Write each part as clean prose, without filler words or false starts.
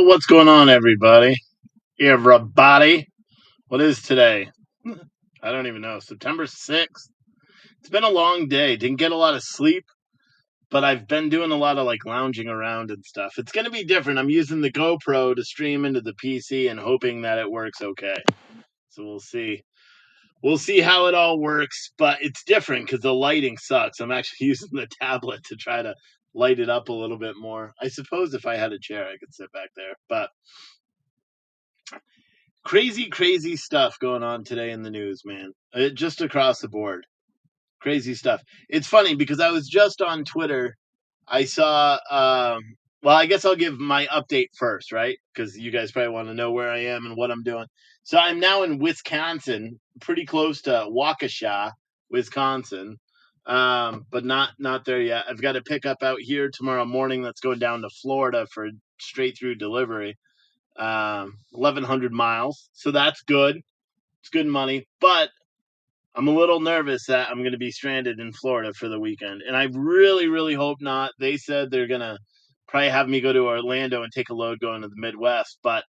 What's going on, everybody? Everybody, what is today? I don't even know. September 6th. It's been a long day. Didn't get a lot of sleep, but I've been doing a lot of like lounging around and stuff. It's going to be different. I'm using the GoPro to stream into the PC and hoping that it works okay. So we'll see. We'll see how it all works, but it's different because the lighting sucks. I'm actually using the tablet to try to light it up a little bit more. I suppose if I had a chair, I could sit back there, but crazy stuff going on today in the news, man. Just across the board. Crazy stuff. It's funny because I was just on Twitter. I saw, well, I guess I'll give my update first, right? Because you guys probably want to know where I am and what I'm doing. So I'm now in Wisconsin, pretty close to Waukesha, Wisconsin, but not there yet. I've got to pick up out here tomorrow morning. That's going down to Florida for straight through delivery. 1,100 miles. So that's good. It's good money. But I'm a little nervous that I'm going to be stranded in Florida for the weekend. And I really hope not. They said they're going to probably have me go to Orlando and take a load going to the Midwest. But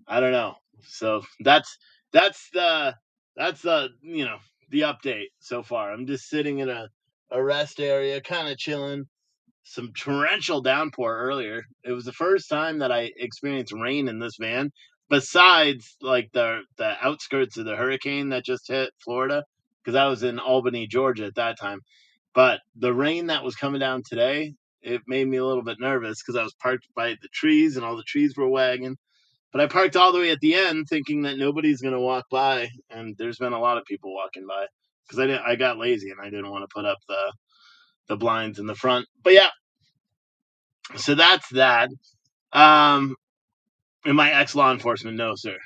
I don't know. So that's the the update so far. I'm just sitting in a rest area, kind of chilling. Some torrential downpour earlier. It was the first time that I experienced rain in this van, besides like the outskirts of the hurricane that just hit Florida, because I was in Albany, Georgia at that time. But the rain that was coming down today, it made me a little bit nervous because I was parked by the trees and all the trees were wagging. But I parked all the way at the end, thinking that nobody's going to walk by, and there's been a lot of people walking by because I got lazy and I didn't want to put up the blinds in the front. But yeah, so that's that. Um, am I ex law enforcement? No, sir.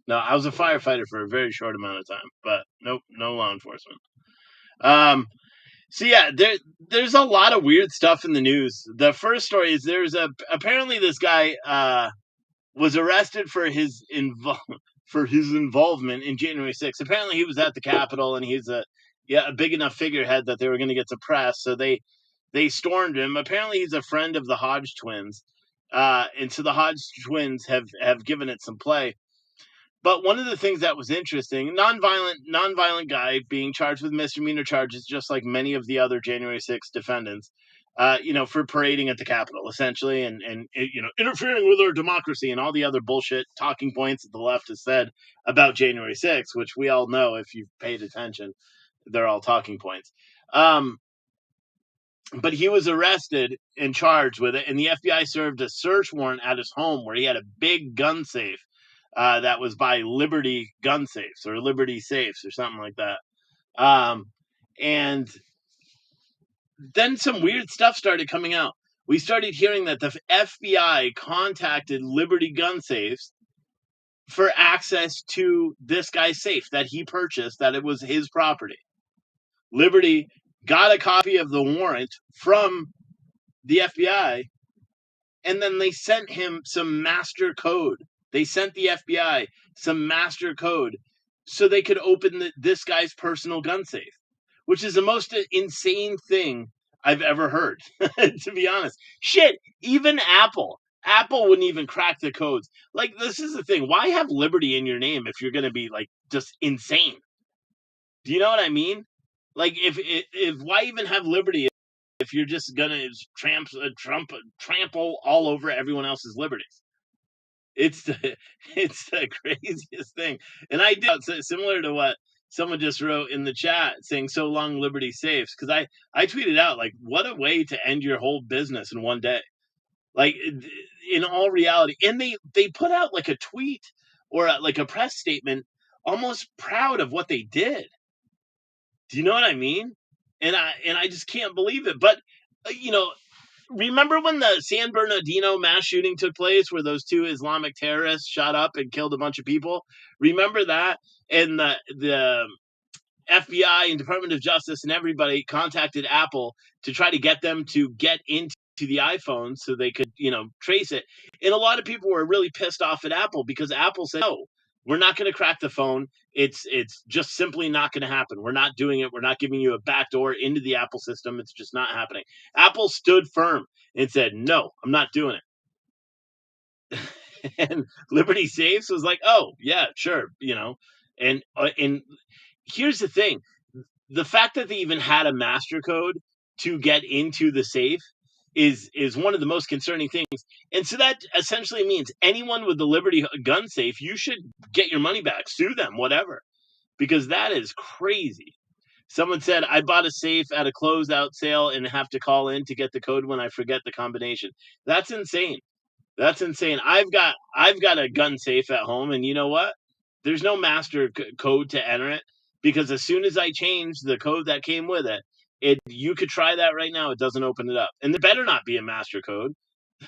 No, I was a firefighter for a very short amount of time, but nope, no law enforcement. Um, so yeah, there's a lot of weird stuff in the news. The first story is apparently this guy was arrested for his involvement in January 6th. Apparently he was at the Capitol and he's a big enough figurehead that they were going to get some press, so they stormed him. Apparently he's a friend of the Hodge twins. And so the Hodge twins have given it some play. But one of the things that was interesting, nonviolent guy being charged with misdemeanor charges, just like many of the other January 6th defendants, for parading at the Capitol, essentially, and interfering with our democracy and all the other bullshit talking points that the left has said about January 6th, which we all know if you've paid attention, they're all talking points. But he was arrested and charged with it, and the FBI served a search warrant at his home where he had a big gun safe that was by Liberty Gun Safes or Liberty Safes or something like that. And then some weird stuff started coming out. We started hearing that the FBI contacted Liberty Gun Safes for access to this guy's safe that he purchased, that it was his property. Liberty got a copy of the warrant from the FBI, and then they sent him some master code. They sent the FBI some master code so they could open this guy's personal gun safe, which is the most insane thing I've ever heard, to be honest. Shit, even Apple wouldn't even crack the codes. Like, this is the thing. Why have Liberty in your name if you're going to be, like, just insane? Do you know what I mean? Like, if why even have Liberty if you're just gonna trample all over everyone else's liberties? It's the craziest thing. And I did similar to what someone just wrote in the chat saying "So long, Liberty Safes," because I tweeted out like, what a way to end your whole business in one day. Like, in all reality, and they put out like a tweet or like a press statement, almost proud of what they did. Do you know what I mean? And I just can't believe it. But remember when the San Bernardino mass shooting took place, where those two Islamic terrorists shot up and killed a bunch of people? Remember that? And the FBI and Department of Justice and everybody contacted Apple to try to get them to get into the iPhone so they could, trace it. And a lot of people were really pissed off at Apple because Apple said, no, we're not going to crack the phone. It's just simply not going to happen. We're not doing it. We're not giving you a backdoor into the Apple system. It's just not happening. Apple stood firm and said, no, I'm not doing it. And Liberty Safes was like, oh yeah, sure, and here's the thing: the fact that they even had a master code to get into the safe is one of the most concerning things. And so that essentially means anyone with the Liberty gun safe, you should get your money back, sue them, whatever, because that is crazy. Someone said, I bought a safe at a closeout sale and have to call in to get the code when I forget the combination. That's insane. That's insane. I've got a gun safe at home, and you know what? There's no master code to enter it, because as soon as I change the code that came with it, you could try that right now. It doesn't open it up, and there better not be a master code.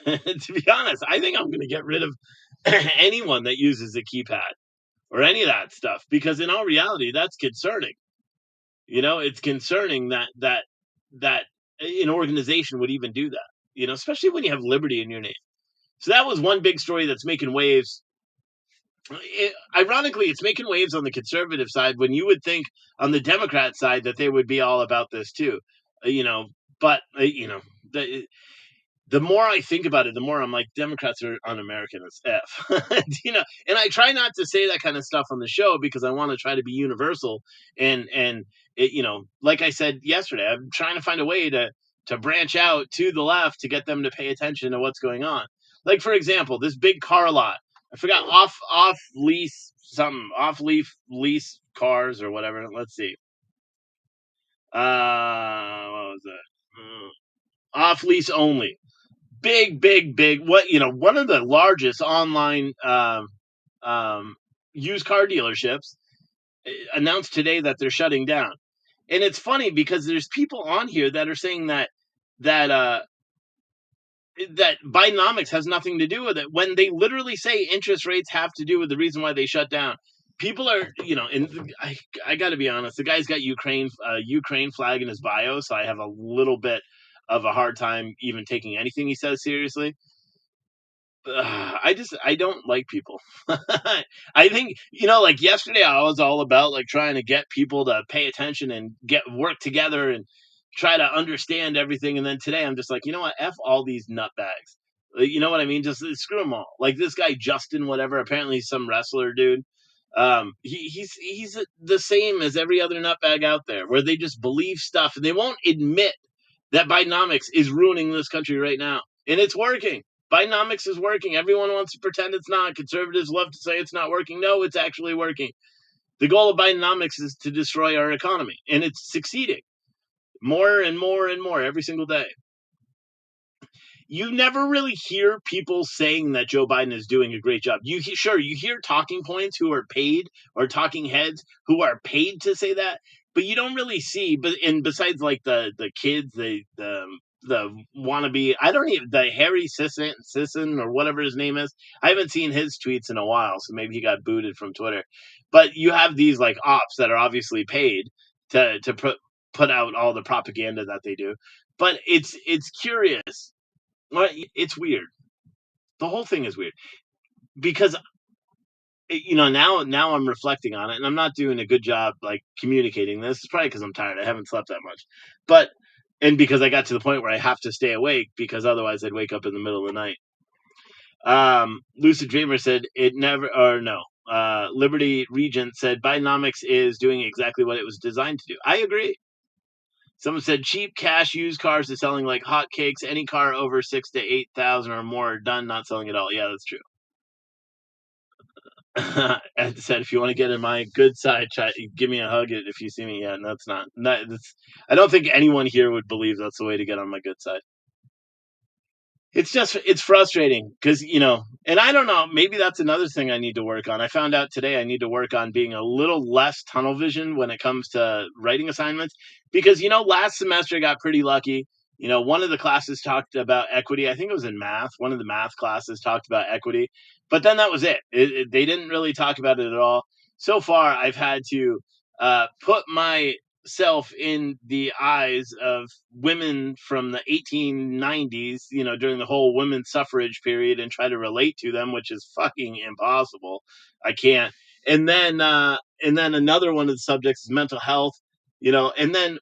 To be honest, I think I'm going to get rid of anyone that uses a keypad or any of that stuff, because in all reality, that's concerning. It's concerning that an organization would even do that. Especially when you have liberty in your name. So that was one big story that's making waves. Ironically, it's making waves on the conservative side, when you would think on the Democrat side that they would be all about this too. But the more I think about it, the more I'm like, Democrats are un-American as F. And I try not to say that kind of stuff on the show, because I want to try to be universal. And like I said yesterday, I'm trying to find a way to branch out to the left to get them to pay attention to what's going on. Like, for example, this big car lot. I forgot, off lease something, off lease cars or whatever. Let's see. What was it? Off lease only. Big. One of the largest online used car dealerships announced today that they're shutting down. And it's funny, because there's people on here that are saying that that Bidenomics has nothing to do with it, when they literally say interest rates have to do with the reason why they shut down. People are, and I got to be honest, the guy's got Ukraine flag in his bio, so I have a little bit of a hard time even taking anything he says seriously. I don't like people. I think, like yesterday, I was all about like trying to get people to pay attention and work together and try to understand everything. And then today I'm just like, you know what? F all these nutbags. You know what I mean? Just screw them all. Like this guy, Justin, whatever, apparently he's some wrestler dude. He's the same as every other nutbag out there, where they just believe stuff and they won't admit that Bidenomics is ruining this country right now. And it's working. Bidenomics is working. Everyone wants to pretend it's not. Conservatives love to say it's not working. No, it's actually working. The goal of Bidenomics is to destroy our economy, and it's succeeding more and more and more every single day. You never really hear people saying that Joe Biden is doing a great job. You hear talking points who are paid, or talking heads who are paid to say that, but you don't really see. Besides like the kids, the wannabe, I don't even, the Harry Sisson or whatever his name is. I haven't seen his tweets in a while, so maybe he got booted from Twitter. But you have these like ops that are obviously paid to put out all the propaganda that they do. But it's curious. Well, it's weird. The whole thing is weird, because now I'm reflecting on it, and I'm not doing a good job like communicating this. It's probably because I'm tired. I haven't slept that much, and because I got to the point where I have to stay awake, because otherwise I'd wake up in the middle of the night. Lucid Dreamer said it never, or no. Liberty Regent said Bidenomics is doing exactly what it was designed to do. I agree. Someone said cheap cash used cars is selling like hotcakes. Any car over 6,000 to 8,000 or more are done, not selling at all. Yeah, that's true. Ed said, if you want to get in my good side, give me a hug if you see me. Yeah, no, that's not. I don't think anyone here would believe that's the way to get on my good side. It's frustrating, because and I don't know, maybe that's another thing I need to work on. I found out today I need to work on being a little less tunnel vision when it comes to writing assignments, because last semester I got pretty lucky. One of the classes talked about equity. I think it was in math. One of the math classes talked about equity, but then that was it. They didn't really talk about it at all. So far I've had to put myself in the eyes of women from the 1890s, during the whole women's suffrage period, and try to relate to them, which is fucking impossible. I can't. And then another one of the subjects is mental health, and then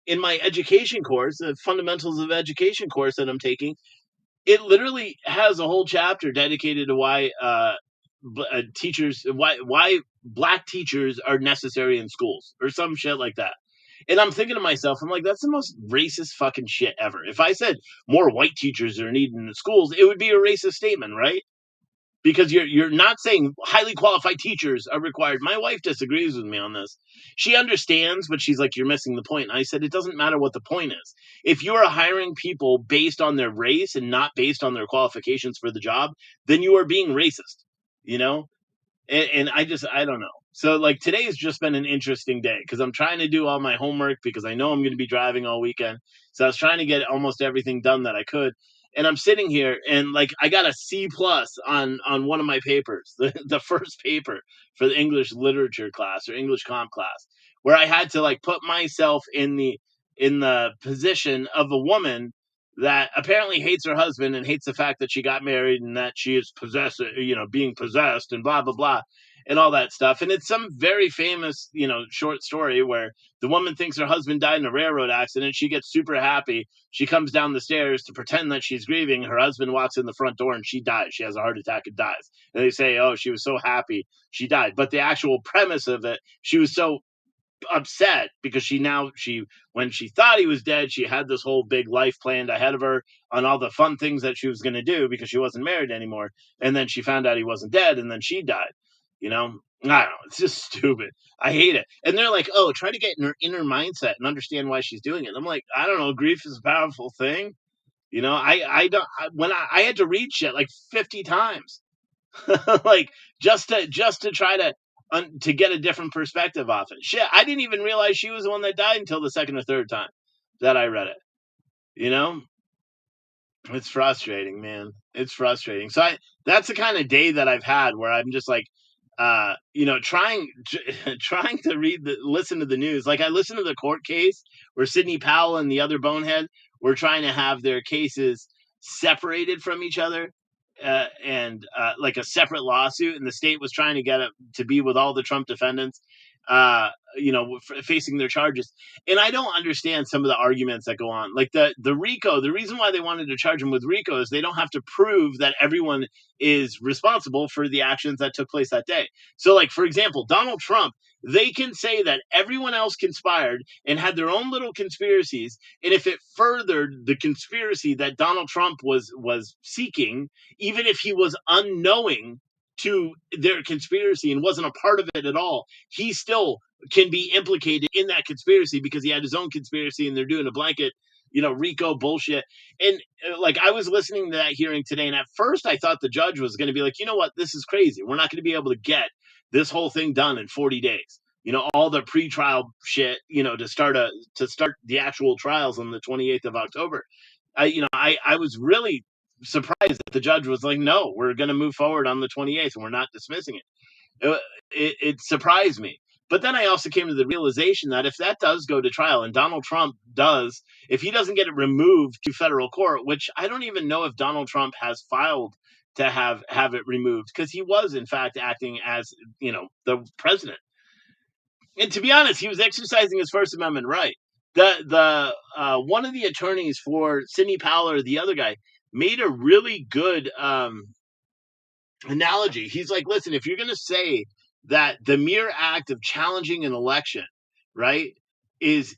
in my education course, the fundamentals of education course that I'm taking, It literally has a whole chapter dedicated to why teachers, why black teachers are necessary in schools or some shit like that. And I'm thinking to myself, I'm like, that's the most racist fucking shit ever. If I said more white teachers are needed in the schools, it would be a racist statement, right? Because you're not saying highly qualified teachers are required. My wife disagrees with me on this. She understands, but she's like, you're missing the point. And I said, it doesn't matter what the point is. If you are hiring people based on their race and not based on their qualifications for the job, then you are being racist, you know? And I don't know. So like today has just been an interesting day because I'm trying to do all my homework because I know I'm going to be driving all weekend. So I was trying to get almost everything done that I could. And I'm sitting here and like I got a C plus on one of my papers, the first paper for the English literature class or English comp class, where I had to like put myself in the position of a woman that apparently hates her husband and hates the fact that she got married and that she is possessed, being possessed and blah, blah, blah, and all that stuff. And it's some very famous, short story where the woman thinks her husband died in a railroad accident. She gets super happy. She comes down the stairs to pretend that she's grieving. Her husband walks in the front door and she dies. She has a heart attack and dies. And they say, oh, she was so happy she died. But the actual premise of it, she was so upset because she when she thought he was dead, she had this whole big life planned ahead of her on all the fun things that she was going to do because she wasn't married anymore, and then she found out he wasn't dead and then she died. I don't know, it's just stupid. I hate it. And they're like, oh, try to get in her inner mindset and understand why she's doing it. I'm like, I don't know, grief is a powerful thing. I don't when I had to read shit like 50 times like just to try to get a different perspective off it. Shit, I didn't even realize she was the one that died until the second or third time that I read it. You know, it's frustrating, man. It's frustrating. So that's the kind of day that I've had where I'm just like, trying trying to listen to the news. Like I listened to the court case where Sidney Powell and the other bonehead were trying to have their cases separated from each other. And like a separate lawsuit, and the state was trying to get it to be with all the Trump defendants, facing their charges. And I don't understand some of the arguments that go on, like the RICO. The reason why they wanted to charge him with RICO is they don't have to prove that everyone is responsible for the actions that took place that day. So, like for example, Donald Trump. They can say that everyone else conspired and had their own little conspiracies, and if it furthered the conspiracy that Donald Trump was seeking, even if he was unknowing to their conspiracy and wasn't a part of it at all, he still can be implicated in that conspiracy because he had his own conspiracy and they're doing a blanket, RICO bullshit. And like I was listening to that hearing today, and at first I thought the judge was going to be like, you know what, this is crazy. We're not going to be able to get this whole thing done in 40 days. All the pre-trial shit, to start the actual trials on the 28th of October. I was really surprised that the judge was like, no, we're going to move forward on the 28th and we're not dismissing it. It surprised me. But then I also came to the realization that if that does go to trial and Donald Trump if he doesn't get it removed to federal court, which I don't even know if Donald Trump has filed to have it removed, because he was in fact acting as, the president. And to be honest, he was exercising his First Amendment right. The one of the attorneys for Sidney Powell or the other guy made a really good analogy. He's like, listen, if you're going to say that the mere act of challenging an election, right, is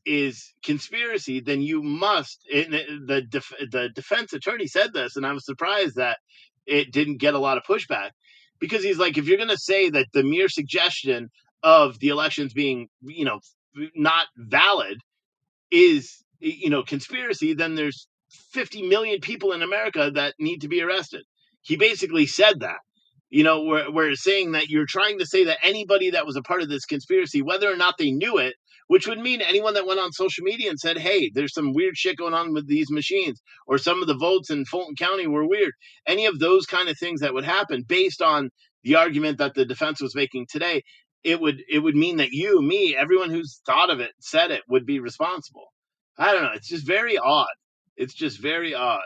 conspiracy, then you must. The defense attorney said this, and I was surprised that it didn't get a lot of pushback, because he's like, if you're going to say that the mere suggestion of the elections being, not valid is, conspiracy, then there's 50 million people in America that need to be arrested. He basically said that, where saying that you're trying to say that anybody that was a part of this conspiracy, whether or not they knew it, which would mean anyone that went on social media and said, hey, there's some weird shit going on with these machines, or some of the votes in Fulton County were weird. Any of those kind of things that would happen based on the argument that the defense was making today, it would mean that you, me, everyone who's thought of it, said it, would be responsible. I don't know. It's just very odd. It's just very odd.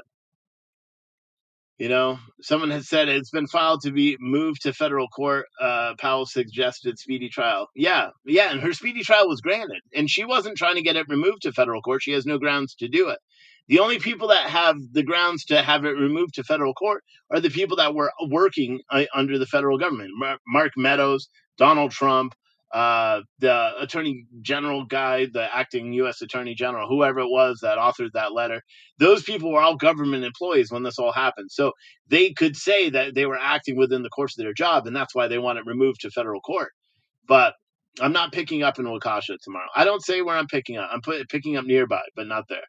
Someone has said it's been filed to be moved to federal court. Powell suggested speedy trial. Yeah. And her speedy trial was granted, and she wasn't trying to get it removed to federal court. She has no grounds to do it. The only people that have the grounds to have it removed to federal court are the people that were working under the federal government. Mark Meadows, Donald Trump, the attorney general guy, the acting U.S. attorney general, whoever it was that authored that letter. Those people were all government employees when this all happened. So they could say that they were acting within the course of their job, and that's why they want it removed to federal court. But I'm not picking up in Waukesha tomorrow. I don't say where I'm picking up. I'm picking up nearby, but not there.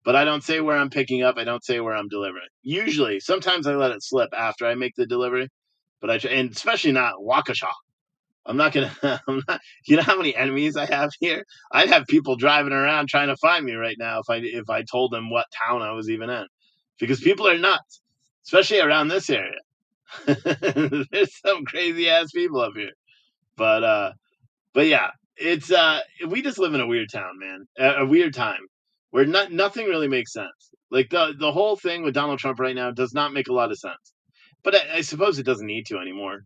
But I don't say where I'm picking up. I don't say where I'm delivering. Usually, sometimes I let it slip after I make the delivery, but and especially not Waukesha. I'm not gonna. I'm not. You know how many enemies I have here? I'd have people driving around trying to find me right now if I told them what town I was even in, because people are nuts, especially around this area. There's some crazy ass people up here, but yeah, it's we just live in a weird town, man. A weird time where nothing really makes sense. Like the whole thing with Donald Trump right now does not make a lot of sense. But I suppose it doesn't need to anymore,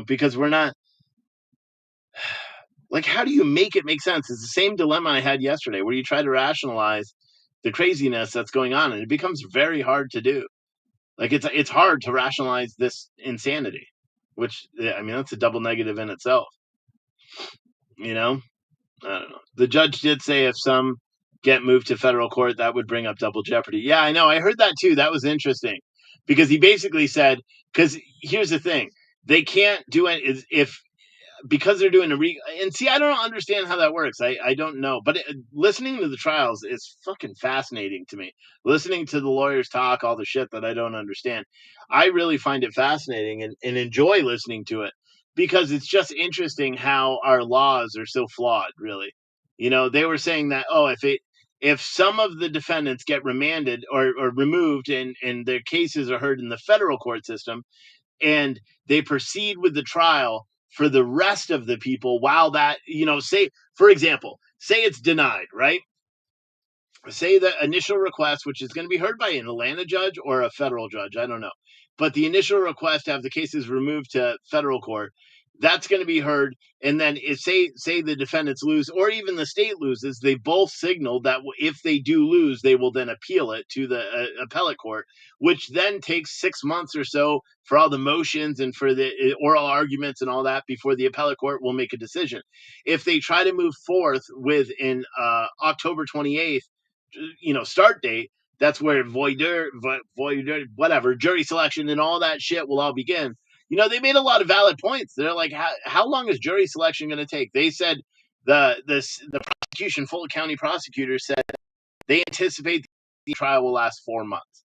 because we're not like, how do you make it make sense? It's the same dilemma I had yesterday where you try to rationalize the craziness that's going on, and it becomes very hard to do. Like it's hard to rationalize this insanity, which I mean that's a double negative in itself. You know, I don't know. The judge did say if some get moved to federal court, that would bring up double jeopardy. Yeah, I know. I heard that too. That was interesting because he basically said, because here's the thing, they can't do it if because they're doing and see, I don't understand how that works. I don't know, but listening to the trials is fucking fascinating to me. Listening to the lawyers talk all the shit that I don't understand, I really find it fascinating and enjoy listening to it because it's just interesting how our laws are so flawed. Really, they were saying that if some of the defendants get remanded or removed and their cases are heard in the federal court system and they proceed with the trial for the rest of the people while that, say, for example, say it's denied, right? Say the initial request, which is going to be heard by an Atlanta judge or a federal judge, I don't know. But the initial request to have the cases removed to federal court, that's going to be heard. And then if say the defendants lose or even the state loses, they both signaled that if they do lose, they will then appeal it to the appellate court, which then takes 6 months or so for all the motions and for the oral arguments and all that before the appellate court will make a decision. If they try to move forth with an October 28th, start date, that's where whatever, jury selection and all that shit will all begin. They made a lot of valid points. They're like, how long is jury selection going to take? They said the prosecution, Fulton County prosecutor said they anticipate the trial will last 4 months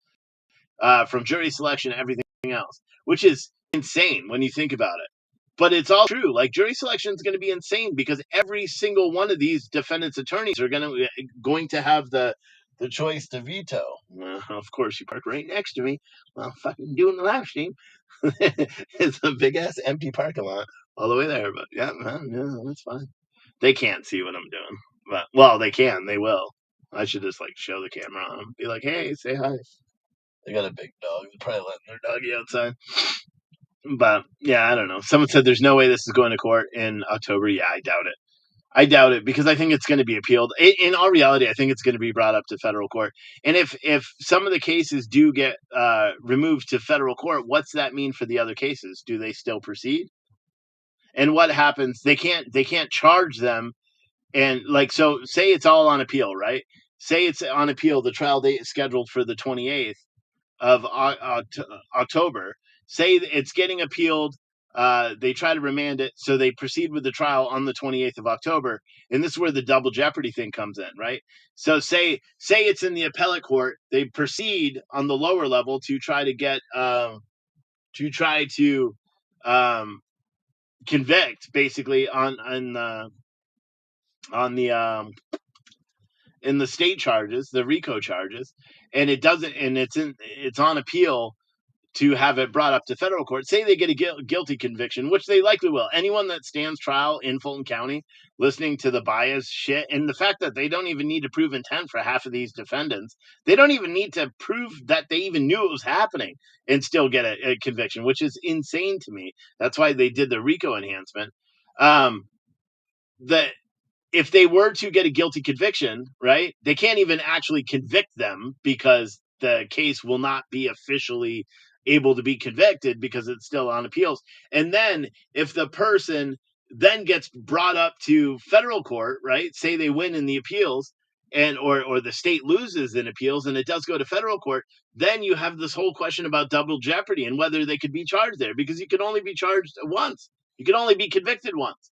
from jury selection to everything else, which is insane when you think about it. But it's all true. Like jury selection is going to be insane because every single one of these defendants' attorneys are going to have the choice to veto. Well, of course, you park right next to me while fucking doing the live stream. It's a big ass empty parking lot all the way there. But yeah, that's fine. They can't see what I'm doing, but well, they can. They will. I should just show the camera on them. Be like, hey, say hi. They got a big dog. They're probably letting their doggy outside. But yeah, I don't know. Someone said there's no way this is going to court in October. Yeah, I doubt it. I doubt it because I think it's going to be appealed. In all reality, I think it's going to be brought up to federal court. And if some of the cases do get removed to federal court, what's that mean for the other cases? Do they still proceed? And what happens? They can't charge them. And so say it's all on appeal, right? Say it's on appeal. The trial date is scheduled for the 28th of October. Say it's getting appealed. They try to remand it, so they proceed with the trial on the 28th of October, and this is where the double jeopardy thing comes in, right? So say it's in the appellate court, they proceed on the lower level to try to get convict basically on the in the state charges, the RICO charges, and it doesn't, and it's on appeal to have it brought up to federal court. Say they get a guilty conviction, which they likely will. Anyone that stands trial in Fulton County, listening to the bias shit, and the fact that they don't even need to prove intent for half of these defendants, they don't even need to prove that they even knew it was happening and still get a conviction, which is insane to me. That's why they did the RICO enhancement. That if they were to get a guilty conviction, right, they can't even actually convict them because the case will not be officially able to be convicted because it's still on appeals. And then if the person then gets brought up to federal court, right, say they win in the appeals, and or the state loses in appeals and it does go to federal court, then you have this whole question about double jeopardy and whether they could be charged there, because you can only be charged once. You can only be convicted once.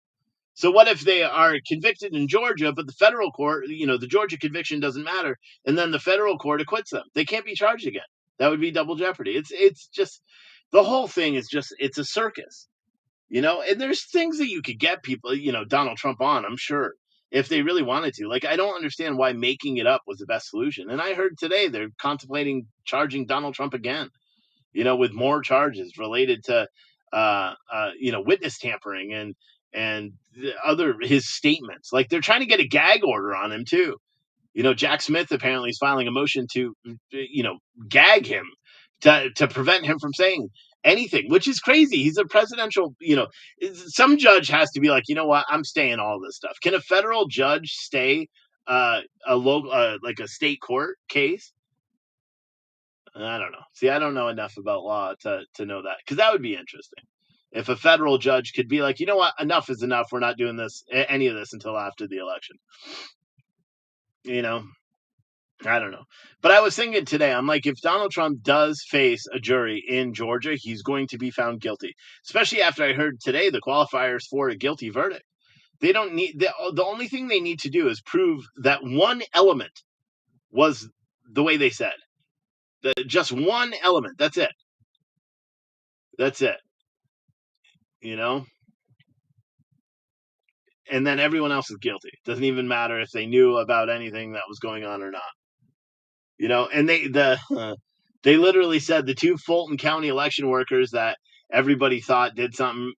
So what if they are convicted in Georgia, but the federal court, the Georgia conviction doesn't matter, and then the federal court acquits them? They can't be charged again. That would be double jeopardy. It's just, the whole thing is just, it's a circus, and there's things that you could get people, Donald Trump on, I'm sure, if they really wanted to. Like, I don't understand why making it up was the best solution. And I heard today they're contemplating charging Donald Trump again, with more charges related to, witness tampering and the other his statements. Like, they're trying to get a gag order on him too. Jack Smith apparently is filing a motion to, gag him to prevent him from saying anything, which is crazy. He's a presidential, some judge has to be like, you know what, I'm staying all this stuff. Can a federal judge stay a local, like a state court case? I don't know. See, I don't know enough about law to know that, because that would be interesting. If a federal judge could be like, you know what, enough is enough. We're not doing any of this until after the election. I don't know. But I was thinking today, I'm like, if Donald Trump does face a jury in Georgia, he's going to be found guilty, especially after I heard today the qualifiers for a guilty verdict. They don't need, the only thing they need to do is prove that one element was the way they said. Just one element. That's it. That's it. And then everyone else is guilty. Doesn't even matter if they knew about anything that was going on or not. And they literally said the two Fulton County election workers that everybody thought did something,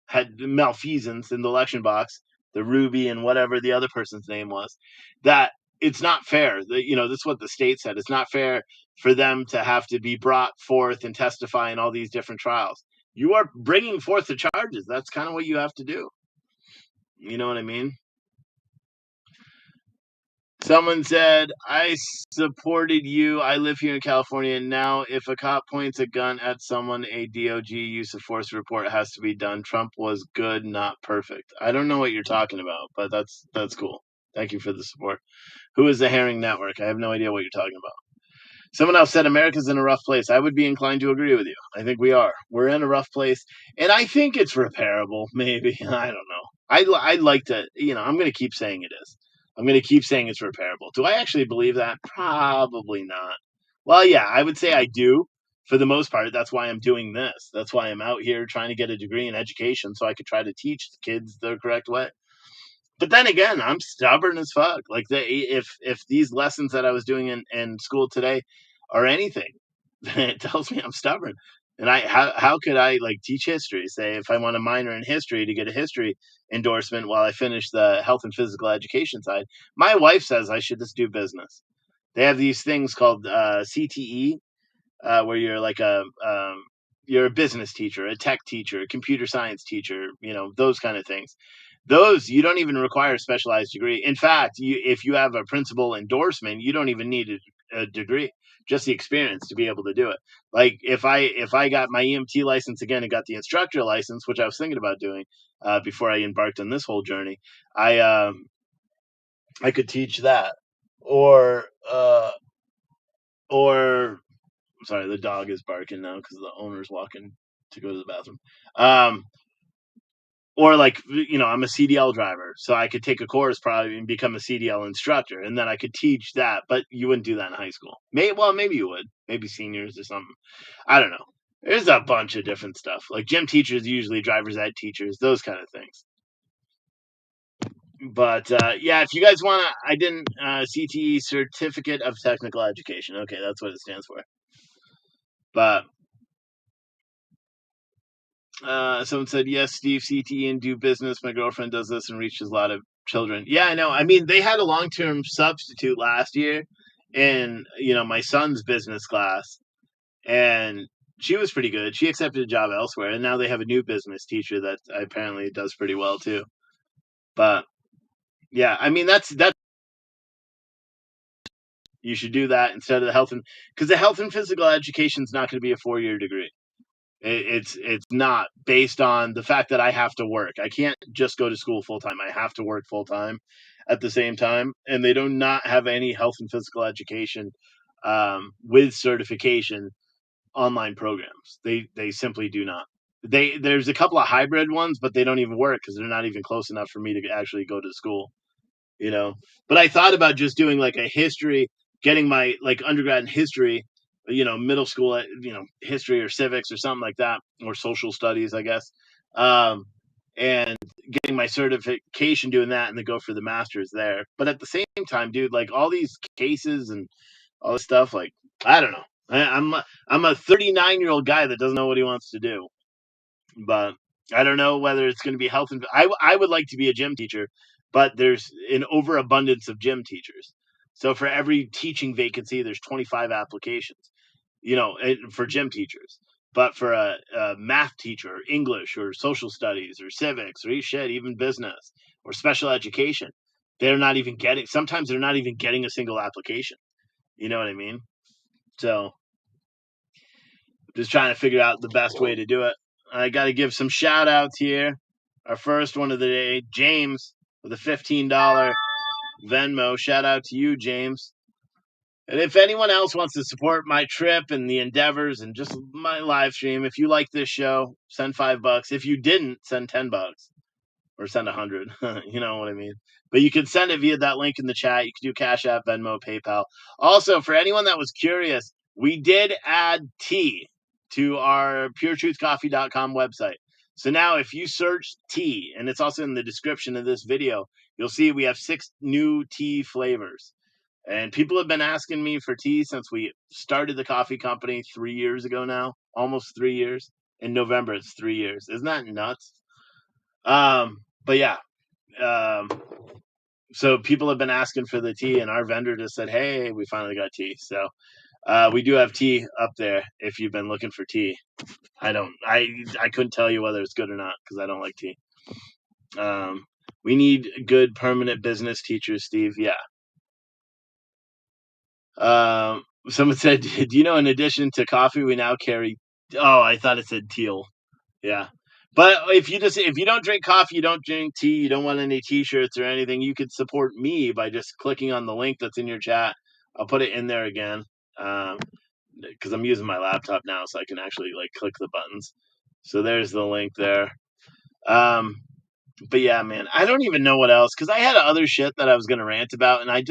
had malfeasance in the election box, the Ruby and whatever the other person's name was, that it's not fair. This is what the state said. It's not fair for them to have to be brought forth and testify in all these different trials. You are bringing forth the charges. That's kind of what you have to do. You know what I mean? Someone said, I supported you. I live here in California. Now, if a cop points a gun at someone, a DOG use of force report has to be done. Trump was good, not perfect. I don't know what you're talking about, but that's cool. Thank you for the support. Who is the Herring Network? I have no idea what you're talking about. Someone else said America's in a rough place. I would be inclined to agree with you. I think we are. We're in a rough place, and I think it's repairable, maybe. I don't know. I'd like to, I'm going to keep saying it is. I'm going to keep saying it's repairable. Do I actually believe that? Probably not. Well, yeah, I would say I do for the most part. That's why I'm doing this. That's why I'm out here trying to get a degree in education so I could try to teach the kids the correct way. But then again, I'm stubborn as fuck. Like, if these lessons that I was doing in school today are anything, then it tells me I'm stubborn. And how could I like teach history? Say if I want a minor in history to get a history endorsement while I finish the health and physical education side. My wife says I should just do business. They have these things called CTE, where you're like you're a business teacher, a tech teacher, a computer science teacher, those kind of things. Those, you don't even require a specialized degree. In fact, if you have a principal endorsement, you don't even need a degree, just the experience to be able to do it. Like if I got my EMT license again and got the instructor license, which I was thinking about doing before I embarked on this whole journey, I could teach that. Or sorry, the dog is barking now because the owner's walking to go to the bathroom. Or like, I'm a CDL driver, so I could take a course probably and become a CDL instructor, and then I could teach that. But you wouldn't do that in high school. Maybe you would. Maybe seniors or something. I don't know. There's a bunch of different stuff. Like gym teachers, usually driver's ed teachers, those kind of things. But yeah, if you guys want to, I didn't CTE, Certificate of Technical Education. Okay, that's what it stands for. But someone said, yes, Steve, CTE and do business. My girlfriend does this and reaches a lot of children. Yeah, I know. I mean, they had a long-term substitute last year in, my son's business class, and she was pretty good. She accepted a job elsewhere, and now they have a new business teacher that apparently does pretty well too. But Yeah, I mean that's you should do that instead of the health and because the health and physical education is not going to be a 4-year degree. It's not based on the fact that I have to work. I can't just go to school full time. I have to work full time at the same time, and they do not have any health and physical education with certification online programs. They simply do not. There's a couple of hybrid ones, but they don't even work because they're not even close enough for me to actually go to school. You know, but I thought about just doing like a history, getting my like undergrad in history, middle school, history or civics or something like that, or social studies, I guess, um, and getting my certification doing that, and then go for the master's there. But at the same time, dude, like all these cases and all this stuff, like I don't know. I'm a 39-year-old guy that doesn't know what he wants to do, but I don't know whether it's going to be health. I would like to be a gym teacher, but there's an overabundance of gym teachers. So for every teaching vacancy, there's 25 applications, for gym teachers. But for a math teacher, or English, or social studies, or civics, or shit, even business, or special education, they're not even getting. Sometimes they're not even getting a single application. You know what I mean? So just trying to figure out the best way to do it. I got to give some shout outs here. Our first one of the day, James, with a $15 Venmo. Shout out to you, James. And if anyone else wants to support my trip and the endeavors and just my live stream, if you like this show, send $5. If you didn't, send $10 or send 100. You know what I mean? But you can send it via that link in the chat. You can do Cash App, Venmo, PayPal. Also, for anyone that was curious, we did add tea to our puretruthcoffee.com website. So now if you search tea, and it's also in the description of this video, you'll see we have 6 new tea flavors. And people have been asking me for tea since we started the coffee company 3 years ago now, almost 3 years. In November, it's 3 years. Isn't that nuts? But yeah, um, so people have been asking for the tea, and our vendor just said, "Hey, we finally got tea." So we do have tea up there if you've been looking for tea. I couldn't tell you whether it's good or not because I don't like tea. We need good permanent business teachers, Steve. Yeah. Someone said, "Do you know? In addition to coffee, we now carry." Oh, I thought it said teal. Yeah. But if you don't drink coffee, you don't drink tea, you don't want any t-shirts or anything, you could support me by just clicking on the link that's in your chat. I'll put it in there again. Because I'm using my laptop now, so I can actually like click the buttons. So there's the link there. Um, but yeah, man, I don't even know what else because I had other shit that I was gonna rant about, and I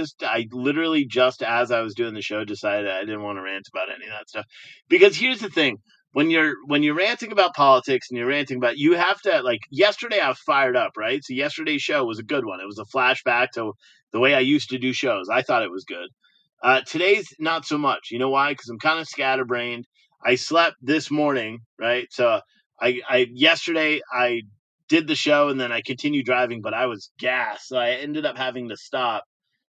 literally just as I was doing the show decided I didn't want to rant about any of that stuff. Because here's the thing: when you're ranting about politics and you're ranting about, you have to like yesterday I was fired up, right? So yesterday's show was a good one. It was a flashback to the way I used to do shows. I thought it was good. Today's not so much. You know why? Because I'm kind of scatterbrained. I slept this morning, right? So I yesterday I did the show and then I continued driving, but I was gassed. So I ended up having to stop.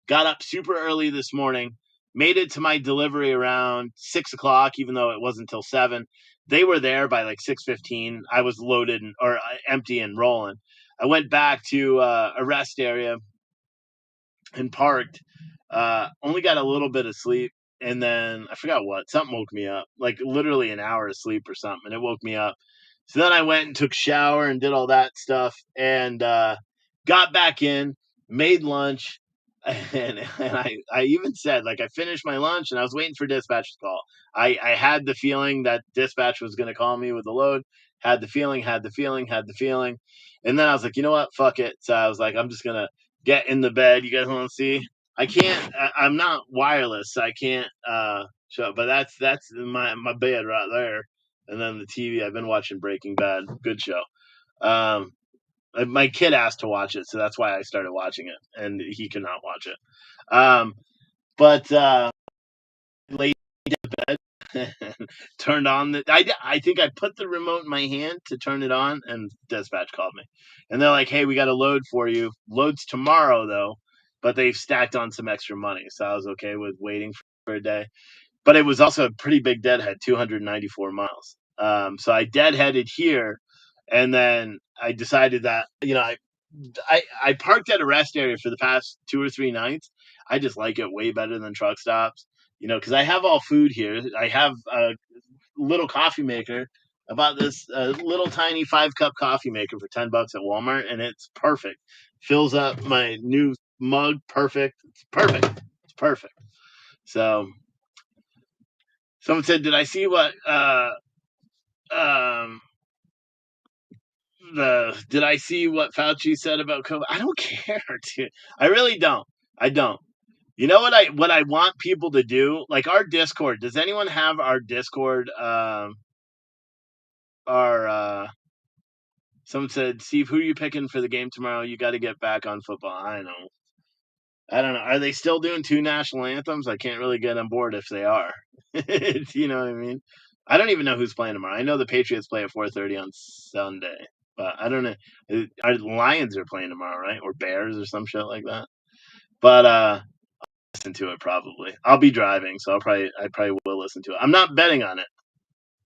Got up super early this morning, made it to my delivery around 6 o'clock, even though it wasn't till 7. They were there by like 6:15. I was loaded or empty and rolling. I went back to a rest area and parked. Only got a little bit of sleep, and then I forgot what. Something woke me up, like literally an hour of sleep or something, and it woke me up. So then I went and took a shower and did all that stuff, and got back in, made lunch, and I even said like I finished my lunch and I was waiting for dispatch to call. I had the feeling that dispatch was going to call me with a load. Had the feeling, and then I was like, you know what, fuck it. So I was like, I'm just gonna get in the bed. You guys want to see? I can't. I'm not wireless, so I can't show. But that's my bed right there, and then the TV. I've been watching Breaking Bad. Good show. Um, my kid asked to watch it, so that's why I started watching it, and he could not watch it. But laid in bed, turned on the. I think I put the remote in my hand to turn it on, and dispatch called me, and they're like, "Hey, we got a load for you. Loads tomorrow though." But they've stacked on some extra money, so I was okay with waiting for a day. But it was also a pretty big deadhead, 294 miles. So I deadheaded here, and then I decided that I parked at a rest area for the past 2 or 3 nights. I just like it way better than truck stops, because I have all food here. I have a little coffee maker. I bought this little tiny 5 cup coffee maker for $10 at Walmart, and it's perfect. Fills up my new mug perfect. It's perfect. It's perfect. So someone said, "Did I see what um did I see what Fauci said about COVID?" I don't care, dude. I really don't. I don't. You know what I want people to do? Like our Discord. Does anyone have our Discord? Our Someone said, "Steve, who are you picking for the game tomorrow? You got to get back on football." I know. I don't know. Are they still doing 2 national anthems? I can't really get on board if they are. You know what I mean? I don't even know who's playing tomorrow. I know the Patriots play at 4:30 on Sunday, but I don't know. Our Lions are playing tomorrow, right? Or Bears or some shit like that. But listen to it probably. I'll be driving, so I probably will listen to it. I'm not betting on it.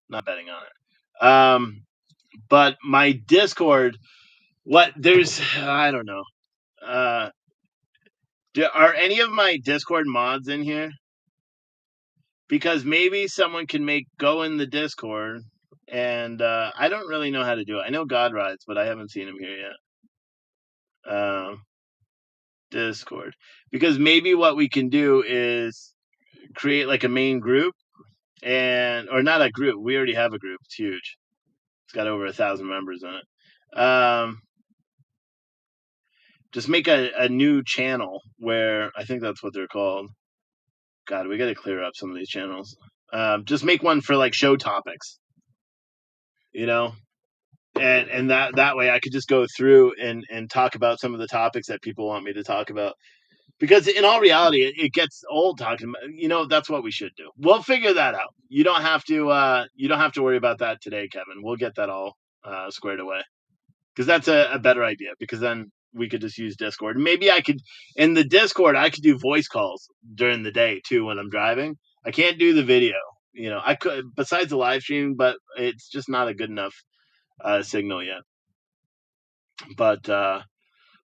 Not betting on it. But my Discord, I don't know. Are any of my Discord mods in here? Because maybe someone can go in the Discord, and I don't really know how to do it. I know God rides, but I haven't seen him here yet. Discord, because maybe what we can do is create like a main group, or not a group. We already have a group. It's huge. It's got over 1,000 members in it. Just make a new channel where I think that's what they're called. God, we got to clear up some of these channels. Just make one for like show topics, and that way I could just go through and talk about some of the topics that people want me to talk about. Because in all reality, it gets old talking about. That's what we should do. We'll figure that out. You don't have to. You don't have to worry about that today, Kevin. We'll get that all squared away. Because that's a better idea. Because then we could just use Discord. Maybe in the Discord, I could do voice calls during the day too when I'm driving. I can't do the video. I could besides the live stream, but it's just not a good enough signal yet. But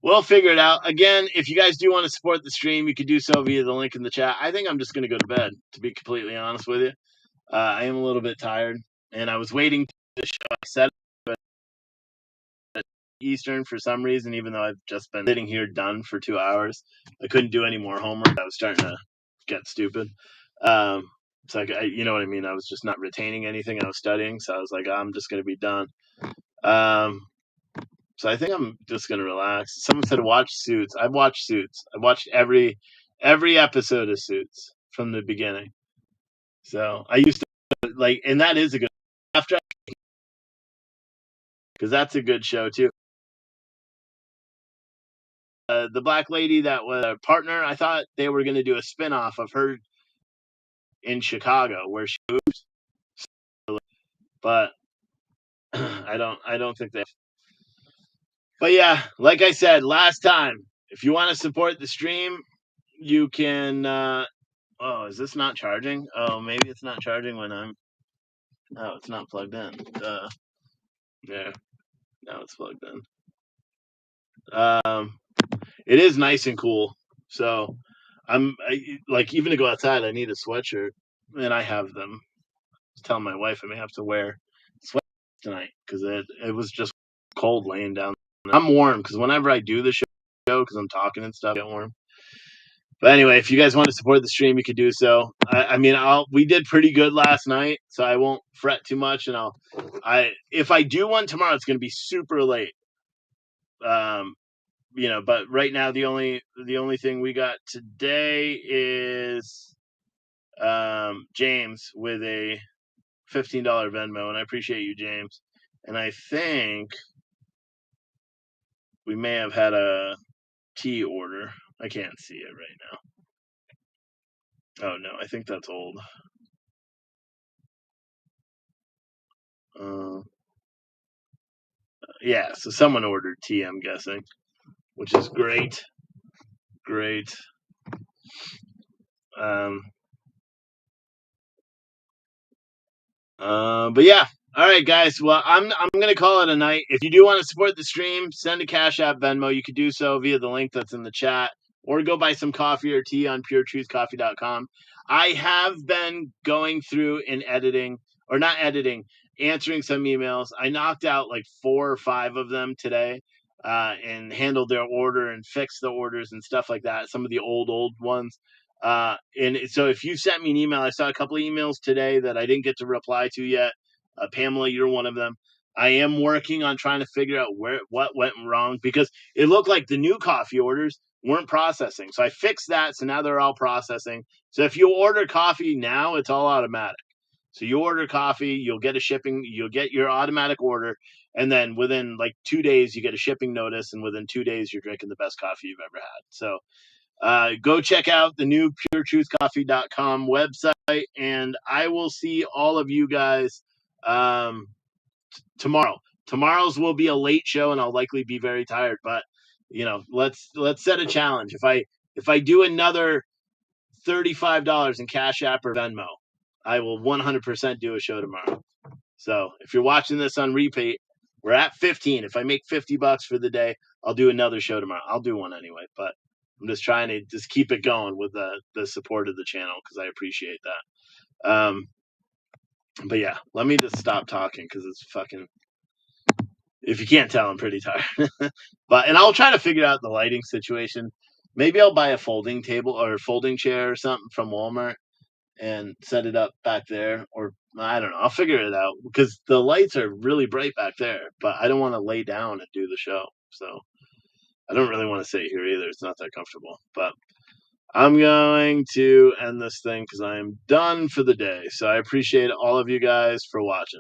we'll figure it out. Again, if you guys do want to support the stream, you could do so via the link in the chat. I think I'm just going to go to bed, to be completely honest with you. I am a little bit tired, and I was waiting to show. I set it at Eastern for some reason, even though I've just been sitting here done for 2 hours. I couldn't do any more homework. I was starting to get stupid. It's like, you know what I mean? I was just not retaining anything I was studying, so I was like, I'm just going to be done. So I think I'm just gonna relax. Someone said watch Suits. I've watched Suits. I've watched every episode of Suits from the beginning. So I used to and that is a good after because that's a good show too. The black lady that was a partner, I thought they were gonna do a spinoff of her in Chicago where she moved, but I don't think they. But yeah, like I said last time, if you want to support the stream, you can. Oh, is this not charging? Oh, maybe it's not charging when I'm. Oh, it's not plugged in. There. Now it's plugged in. It is nice and cool. So, even to go outside, I need a sweatshirt, and I have them. I was telling my wife I may have to wear sweatshirts tonight because it was just cold laying down. I'm warm because whenever I do the show, because I'm talking and stuff, I get warm. But anyway, if you guys want to support the stream, you could do so. We did pretty good last night, so I won't fret too much. And if I do one tomorrow, it's going to be super late. But right now the only thing we got today is James with a $15 Venmo, and I appreciate you, James. And I think we may have had a tea order. I can't see it right now. Oh no, I think that's old. Yeah, so someone ordered tea, I'm guessing, which is great. Great. But yeah, All right, guys. Well, I'm gonna call it a night. If you do want to support the stream, send a Cash App, Venmo. You could do so via the link that's in the chat, or go buy some coffee or tea on puretruthcoffee.com. I have been going through and editing, or not editing, answering some emails. I knocked out like 4 or 5 of them today, and handled their order and fixed the orders and stuff like that. Some of the old ones. And so if you sent me an email, I saw a couple of emails today that I didn't get to reply to yet. Pamela, you're one of them. I am working on trying to figure out what went wrong, because it looked like the new coffee orders weren't processing. So I fixed that. So now they're all processing. So if you order coffee now, it's all automatic. So you order coffee, you'll get your automatic order. And then within like 2 days, you get a shipping notice. And within 2 days, you're drinking the best coffee you've ever had. So go check out the new puretruthcoffee.com website, and I will see all of you guys tomorrow. Tomorrow's will be a late show, and I'll likely be very tired. But let's set a challenge. If I do another $35 in Cash App or Venmo, I will 100% do a show tomorrow. So if you're watching this on repeat, we're at 15. If I make $50 for the day, I'll do another show tomorrow. I'll do one anyway, but I'm just trying to just keep it going with the support of the channel, because I appreciate that. But yeah, let me just stop talking, because it's fucking. If you can't tell, I'm pretty tired. And I'll try to figure out the lighting situation. Maybe I'll buy a folding table or a folding chair or something from Walmart and set it up back there, or I don't know. I'll figure it out, because the lights are really bright back there, but I don't want to lay down and do the show. So I don't really want to sit here either. It's not that comfortable, but I'm going to end this thing because I am done for the day. So I appreciate all of you guys for watching.